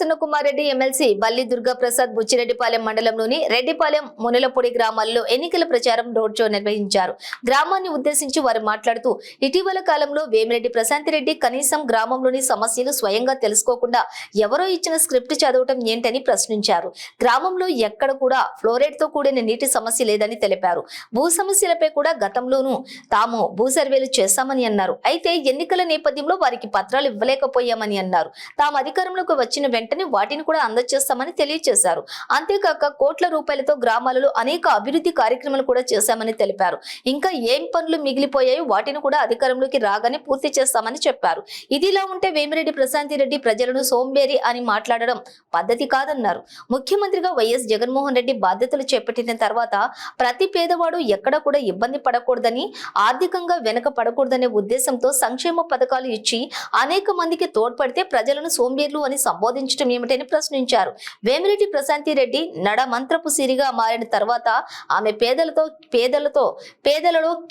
Prasanna Kumar Reddy MLC బల్లి దుర్గా ప్రసాద్ బుచ్చిరెడ్డిపాలెం మండలంలోని రెడ్డిపాలెం మునలపొడి గ్రామాల్లో ఎన్నికల ప్రచారం రోడ్ షో నిర్వహించారు. గ్రామాన్ని ఉద్దేశించి వారు మాట్లాడుతూ ఇటీవల కాలంలో వేమిరెడ్డి ప్రశాంత్ రెడ్డి కనీసం గ్రామంలోని సమస్యలు స్వయంగా తెలుసుకోకుండా ఎవరో ఇచ్చిన స్క్రిప్ట్ చదవటం ఏంటని ప్రశ్నించారు. గ్రామంలో ఎక్కడ కూడా ఫ్లోరైడ్ తో కూడిన నీటి సమస్య లేదని తెలిపారు. భూ సమస్యలపై కూడా గతంలోనూ తాము భూ సర్వేలు చేస్తామని అన్నారు. అయితే ఎన్నికల నేపథ్యంలో వారికి పత్రాలు ఇవ్వలేకపోయామని అన్నారు. తాము అధికారంలోకి వచ్చిన వెంటనే వాటిని కూడా అందజేస్తామని తెలియజేశారు. అంతేకాక కోట్ల రూపాయలతో గ్రామాలలో అనేక అభివృద్ధి కార్యక్రమాలు కూడా చేశామని తెలిపారు. ఇంకా ఏం పనులు మిగిలిపోయాయో వాటిని కూడా అధికారంలోకి రాగానే పూర్తి చేస్తామని చెప్పారు. ఇదిలా ఉంటే వేమిరెడ్డి ప్రశాంత్ రెడ్డి ప్రజలను సోంబేరి అని మాట్లాడడం పద్ధతి కాదన్నారు. ముఖ్యమంత్రిగా వైఎస్ జగన్మోహన్ రెడ్డి బాధ్యతలు చేపట్టిన తర్వాత ప్రతి పేదవాడు ఎక్కడ కూడా ఇబ్బంది పడకూడదని, ఆర్థికంగా వెనక పడకూడదనే ఉద్దేశంతో సంక్షేమ పథకాలు ఇచ్చి అనేక మందికి తోడ్పడితే ప్రజలను సోంబేర్లు అని సంబోధించడం ఏమిటని ప్రశ్నించారు. వేమిరెడ్డి ప్రశాంత్ రెడ్డి నడమంత్రపు సిరిగా మారిన తర్వాత ఆమె పేదలలో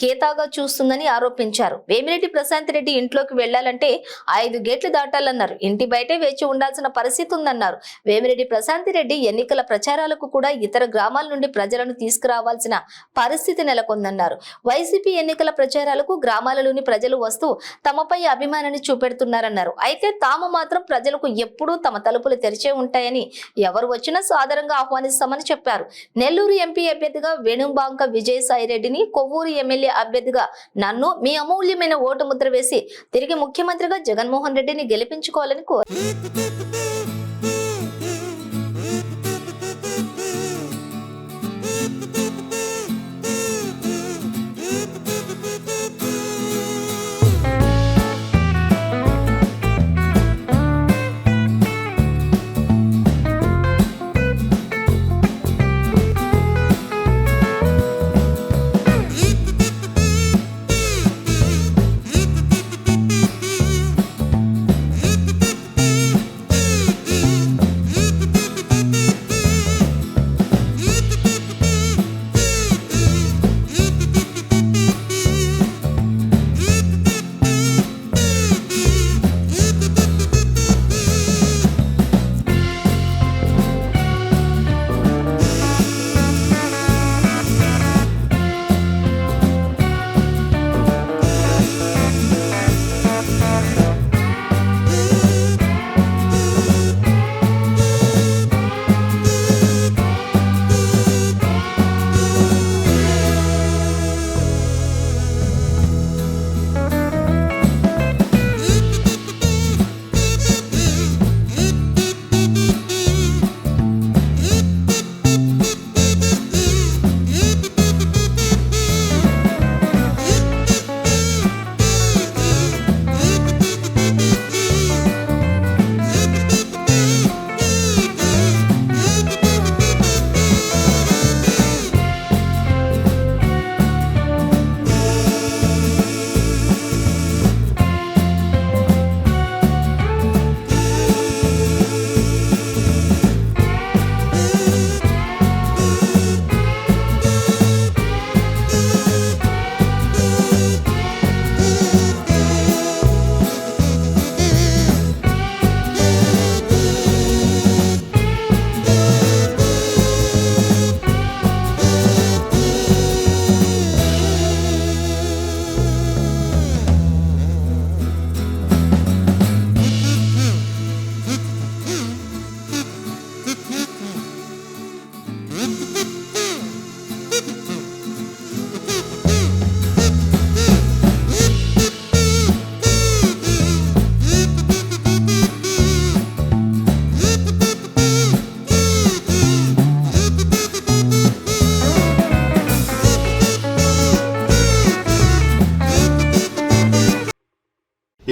కేతాగా చూస్తుందని ఆరోపించారు. వేమిరెడ్డి ప్రశాంత్ రెడ్డి ఇంట్లోకి వెళ్లాలంటే 5 గేట్లు దాటాలన్నారు. ఇంటి బయటే వేచి ఉండాల్సిన పరిస్థితి ఉందన్నారు. వేమిరెడ్డి ప్రశాంత్ రెడ్డి ఎన్నికల ప్రచారాలకు కూడా ఇతర గ్రామాల నుండి ప్రజలను తీసుకురావాల్సిన పరిస్థితి నెలకొందన్నారు. వైసీపీ ఎన్నికల ప్రచారాలకు గ్రామాలలోని ప్రజలు వస్తూ తమపై అభిమానాన్ని చూపెడుతున్నారన్నారు. అయితే తాము మాత్రం ప్రజలకు ఎప్పుడూ తమ తలుపులు తెరిచే ఉంటాయని, ఎవరు వచ్చినా సాదరంగా ఆహ్వానిస్తామని చెప్పారు. నెల్లూరు ఎంపీ అభ్యర్థిగా వేణుబాంక విజయసాయి రెడ్డిని, కొవ్వూరు ఎమ్మెల్యే అభ్యర్థిగా నన్ను మీ అమూల్యమైన ఓటు ముద్ర వేసి తిరిగి ముఖ్యమంత్రిగా జగన్మోహన్ రెడ్డిని గెలిపించుకోవాలని కోరారు.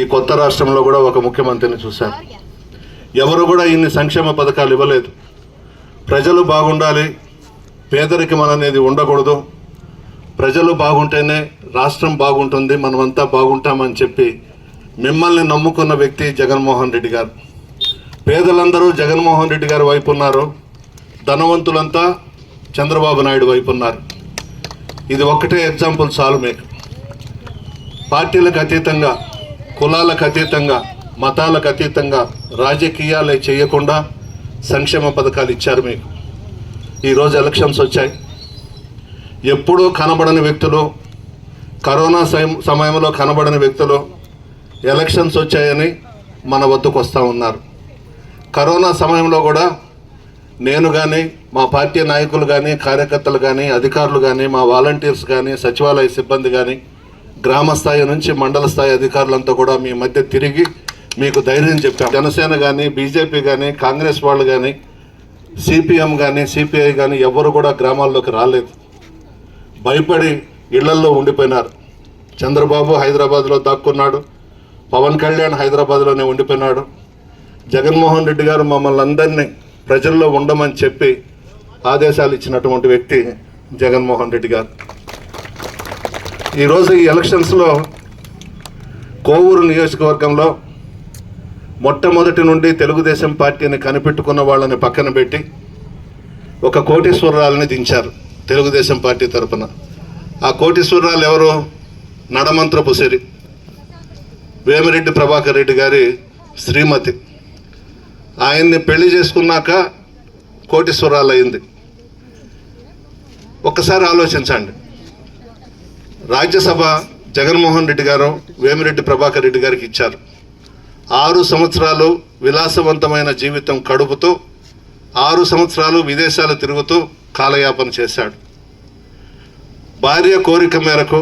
ఈ కొత్త రాష్ట్రంలో కూడా ఒక ముఖ్యమంత్రిని చూశాను. ఎవరు కూడా ఇన్ని సంక్షేమ పథకాలు ఇవ్వలేదు. ప్రజలు బాగుండాలి, పేదరికం అనేది ఉండకూడదు, ప్రజలు బాగుంటేనే రాష్ట్రం బాగుంటుంది, మనమంతా బాగుంటామని చెప్పి మిమ్మల్ని నమ్ముకున్న వ్యక్తి జగన్మోహన్ రెడ్డి గారు. పేదలందరూ జగన్మోహన్ రెడ్డి గారి వైపు ఉన్నారు, ధనవంతులంతా చంద్రబాబు నాయుడు వైపు ఉన్నారు. ఇది ఒక్కటే ఎగ్జాంపుల్ చాలు మీకు. పార్టీలకు అతీతంగా, కులాలకు అతీతంగా మతాలకు అతీతంగా రాజకీయాలే చేయకుండా సంక్షేమ పథకాలు ఇచ్చారు మీకు. ఈరోజు ఎలక్షన్స్ వచ్చాయి. ఎప్పుడూ కనబడని వ్యక్తులు, కరోనా సమయంలో కనబడని వ్యక్తులు ఎలక్షన్స్ వచ్చాయని మన వద్దకు వస్తూ ఉన్నారు. కరోనా సమయంలో కూడా నేను కానీ, మా పార్టీ నాయకులు కానీ, కార్యకర్తలు కానీ, అధికారులు కానీ, మా వాలంటీర్స్ కానీ, సచివాలయ సిబ్బంది కానీ, గ్రామ స్థాయి నుంచి మండల స్థాయి అధికారులంతా కూడా మీ మధ్య తిరిగి మీకు ధైర్యం చెప్పాం. జనసేన కానీ, బీజేపీ కానీ, కాంగ్రెస్ వాళ్ళు కానీ, సిపిఎం కానీ, సిపిఐ కానీ ఎవరు కూడా గ్రామాల్లోకి రాలేదు. భయపడి ఇళ్లల్లో ఉండిపోయినారు. చంద్రబాబు హైదరాబాద్లో దాక్కున్నాడు, పవన్ కళ్యాణ్ హైదరాబాద్లోనే ఉండిపోయినాడు. జగన్మోహన్ రెడ్డి గారు మమ్మల్ని అందరినీ ప్రజల్లో ఉండమని చెప్పి ఆదేశాలు ఇచ్చినటువంటి వ్యక్తి జగన్మోహన్ రెడ్డి గారు. ఈరోజు ఈ ఎలక్షన్స్లో కోవూరు నియోజకవర్గంలో మొట్టమొదటి నుండి తెలుగుదేశం పార్టీని కనిపెట్టుకున్న వాళ్ళని పక్కన పెట్టి ఒక కోటీశ్వరరాలని దించారు తెలుగుదేశం పార్టీ తరఫున. ఆ కోటీశ్వరరాలు ఎవరు? నడమంత్రపు సిరి వేమిరెడ్డి ప్రభాకర్ రెడ్డి గారి శ్రీమతి. ఆయన్ని పెళ్లి చేసుకున్నాక కోటీశ్వరాలు అయింది. ఒక్కసారి ఆలోచించండి. రాజ్యసభ జగన్మోహన్ రెడ్డి గారు వేమిరెడ్డి ప్రభాకర్ రెడ్డి గారికి ఇచ్చారు. 6 సంవత్సరాలు విలాసవంతమైన జీవితం గడుపుతూ 6 సంవత్సరాలు విదేశాలు తిరుగుతూ కాలయాపన చేశాడు. భార్య కోరిక మేరకు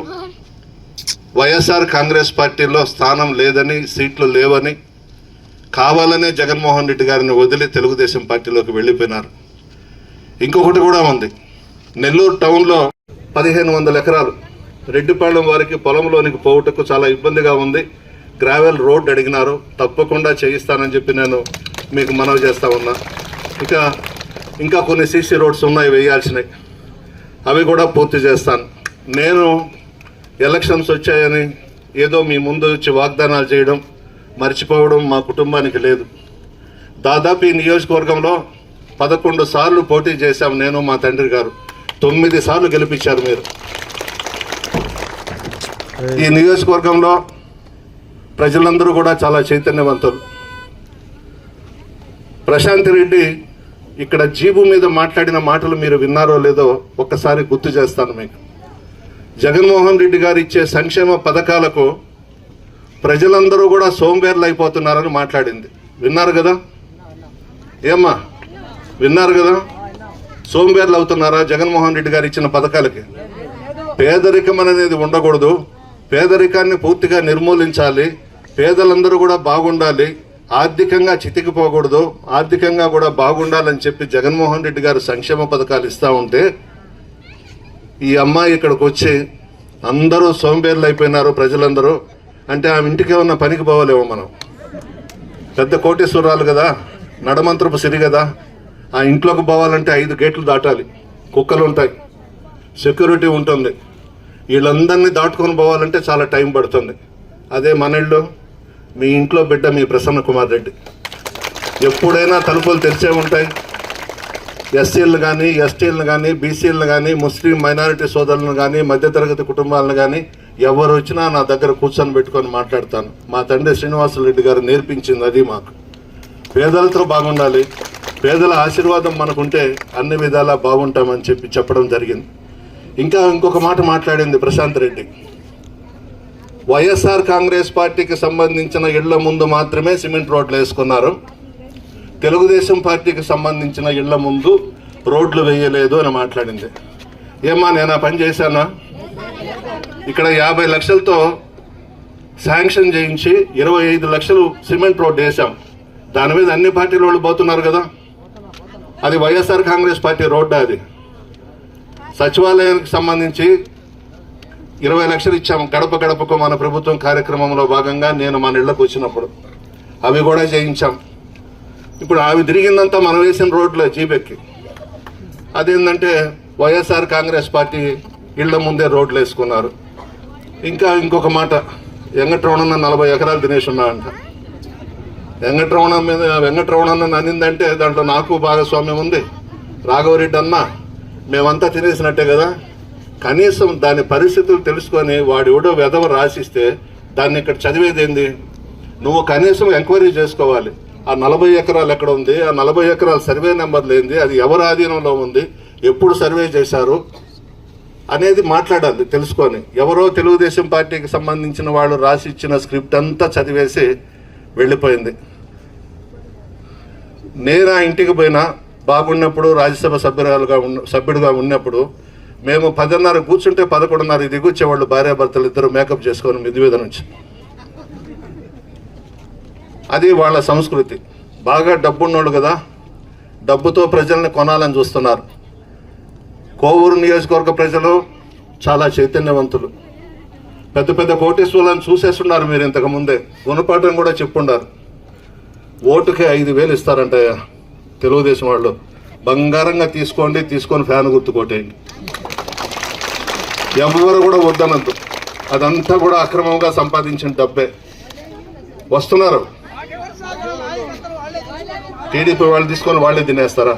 వైఎస్ఆర్ కాంగ్రెస్ పార్టీలో స్థానం లేదని, సీట్లు లేవని కావాలనే జగన్మోహన్ రెడ్డి గారిని వదిలి తెలుగుదేశం పార్టీలోకి వెళ్ళిపోయినారు. ఇంకొకటి కూడా ఉంది. నెల్లూరు టౌన్లో 1500 ఎకరాలు రెడ్డిపాళెం వారికి పొలంలోనికి పోవుటకు చాలా ఇబ్బందిగా ఉంది. గ్రావెల్ రోడ్ అడిగినారు. తప్పకుండా చేయిస్తానని చెప్పి నేను మీకు మనవి చేస్తా ఉన్నా. ఇంకా కొన్ని సీసీ రోడ్స్ ఉన్నాయి వేయాల్సినవి, అవి కూడా పూర్తి చేస్తాను. నేను ఎలక్షన్స్ వచ్చాయని ఏదో మీ ముందు వచ్చి వాగ్దానాలు చేయడం, మర్చిపోవడం మా కుటుంబానికి లేదు. దాదాపు ఈ నియోజకవర్గంలో 11 సార్లు పోటీ చేశాం నేను, మా తండ్రి గారు. 9 సార్లు గెలిపించారు మీరు. ఈ నియోజకవర్గంలో ప్రజలందరూ కూడా చాలా చైతన్యవంతులు. ప్రశాంత్ రెడ్డి ఇక్కడ జీబు మీద మాట్లాడిన మాటలు మీరు విన్నారో లేదో ఒక్కసారి గుర్తు చేస్తాను మీకు. జగన్మోహన్ రెడ్డి గారు ఇచ్చే సంక్షేమ పథకాలకు ప్రజలందరూ కూడా సోంబేర్లు అయిపోతున్నారని మాట్లాడింది. విన్నారు కదా? ఏమ్మా విన్నారు కదా? సోంబేర్లు అవుతున్నారా జగన్మోహన్ రెడ్డి గారు ఇచ్చిన పథకాలకి? పేదరికం అనేది ఉండకూడదు, పేదరికాన్ని పూర్తిగా నిర్మూలించాలి, పేదలందరూ కూడా బాగుండాలి, ఆర్థికంగా చితికిపోకూడదు, ఆర్థికంగా కూడా బాగుండాలని చెప్పి జగన్మోహన్ రెడ్డి గారు సంక్షేమ పథకాలు ఇస్తూ ఉంటే ఈ అమ్మాయి ఇక్కడికి వచ్చి అందరూ సోంబేర్లు అయిపోయినారు ప్రజలందరూ అంటే ఆమె ఇంటికి ఏమన్నా పనికి పోవాలేమో. మనం పెద్ద కోటేశ్వరాలు కదా, నడమంత్రపు సిరి కదా, ఆ ఇంట్లోకి పోవాలంటే 5 గేట్లు దాటాలి, కుక్కలు ఉంటాయి, సెక్యూరిటీ ఉంటుంది. వీళ్ళందరినీ దాటుకొని పోవాలంటే చాలా టైం పడుతుంది. అదే మన ఇళ్ళు, మీ ఇంట్లో బిడ్డ మీ ప్రసన్న కుమార్ రెడ్డి. ఎప్పుడైనా తలుపులు తెరిచే ఉంటాయి. ఎస్సీలను కానీ, ఎస్టీలను కానీ, బీసీలను కానీ, ముస్లిం మైనారిటీ సోదరులను కానీ, మధ్యతరగతి కుటుంబాలను కానీ ఎవరు వచ్చినా నా దగ్గర కూర్చొని పెట్టుకొని మాట్లాడతాను. మా తండ్రి శ్రీనివాసరెడ్డి గారు నేర్పించింది అది మాకు. పేదలతో బాగుండాలి, పేదల ఆశీర్వాదం మనకుంటే అన్ని విధాలా బాగుంటామని చెప్పడం జరిగింది. ఇంకొక మాట మాట్లాడింది ప్రశాంత్ రెడ్డి. వైఎస్ఆర్ కాంగ్రెస్ పార్టీకి సంబంధించిన ఇళ్ల ముందు మాత్రమే సిమెంట్ రోడ్లు వేసుకున్నారు, తెలుగుదేశం పార్టీకి సంబంధించిన ఇళ్ల ముందు రోడ్లు వేయలేదు అని మాట్లాడింది. ఏమ్మా నేను ఆ పని చేశానా? ఇక్కడ 50 లక్షలతో శాంక్షన్ చేయించి 25 లక్షలు సిమెంట్ రోడ్డు వేసాం. దాని మీద అన్ని పార్టీల వాళ్ళు పోతున్నారు కదా. అది వైఎస్ఆర్ కాంగ్రెస్ పార్టీ రోడ్డు. అది సచివాలయానికి సంబంధించి 20 లక్షలు ఇచ్చాము గడప గడపకు మన ప్రభుత్వం కార్యక్రమంలో భాగంగా నేను మన ఇళ్లకు వచ్చినప్పుడు. అవి కూడా చేయించాం. ఇప్పుడు అవి తిరిగిందంతా మనం వేసిన రోడ్లో జీబెక్కి. అదేంటంటే వైఎస్ఆర్ కాంగ్రెస్ పార్టీ ఇళ్ల ముందే రోడ్లు వేసుకున్నారు. ఇంకొక మాట, వెంకటరమణన్న 40 ఎకరాలు తినేసి ఉన్నాడంట. వెంకటరమణన్న అనిందంటే దాంట్లో నాకు భాగస్వామ్యం ఉంది. రాఘవరెడ్డి అన్న మేమంతా తినేసినట్టే కదా. కనీసం దాని పరిస్థితులు తెలుసుకొని వాడు ఎవడో వెధవ రాసిస్తే దాన్ని ఇక్కడ చదివేది ఏంది? నువ్వు కనీసం ఎంక్వైరీ చేసుకోవాలి. ఆ 40 ఎకరాలు ఎక్కడ ఉంది, ఆ 40 ఎకరాల సర్వే నెంబర్లు ఏంది, అది ఎవరి ఆధీనంలో ఉంది, ఎప్పుడు సర్వే చేశారు అనేది మాట్లాడాలి తెలుసుకొని. ఎవరో తెలుగుదేశం పార్టీకి సంబంధించిన వాళ్ళు రాసి ఇచ్చిన స్క్రిప్ట్ అంతా చదివేసి వెళ్ళిపోయింది. నేను ఆ ఇంటికి పోయినా బాగున్నప్పుడు, రాజ్యసభ సభ్యుడిగా ఉన్నప్పుడు మేము 10:30 కూర్చుంటే 11:30 దిగొచ్చేవాళ్ళు భార్యాభర్తలు ఇద్దరు మేకప్ చేసుకొని మిద్ది మీద నుంచి. అది వాళ్ళ సంస్కృతి. బాగా డబ్బున్నోళ్ళు కదా, డబ్బుతో ప్రజల్ని కొనాలని చూస్తున్నారు. కోవూరు నియోజకవర్గ ప్రజలు చాలా చైతన్యవంతులు. పెద్ద పెద్ద కోటేశ్వరులను చూసేస్తున్నారు మీరు ఇంతకుముందే. గుణపాఠం కూడా చెప్పుండారు. ఓటుకి 5,000 ఇస్తారంటయ్యా తెలుగుదేశం వాళ్ళు. బంగారంగా తీసుకొని ఫ్యాన్ గుర్తు కొట్టేయండి. ఎవరు కూడా వద్దనద్దు. అదంతా కూడా అక్రమంగా సంపాదించిన డబ్బే. వస్తున్నారు టీడీపీ వాళ్ళు తీసుకొని వాళ్ళే తినేస్తారా?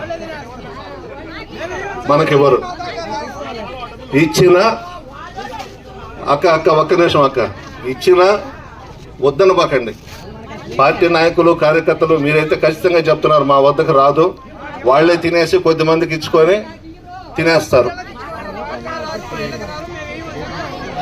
మనకెవరు ఇచ్చిన అక్క ఒక్క నిమిషం అక్క ఇచ్చిన వద్దనబాకండి. పార్టీ నాయకులు కార్యకర్తలు మీరైతే ఖచ్చితంగా చెప్తున్నారు మా వద్దకు రాదు, వాళ్ళే తినేసి కొద్ది మందికి ఇచ్చుకొని తినేస్తారు.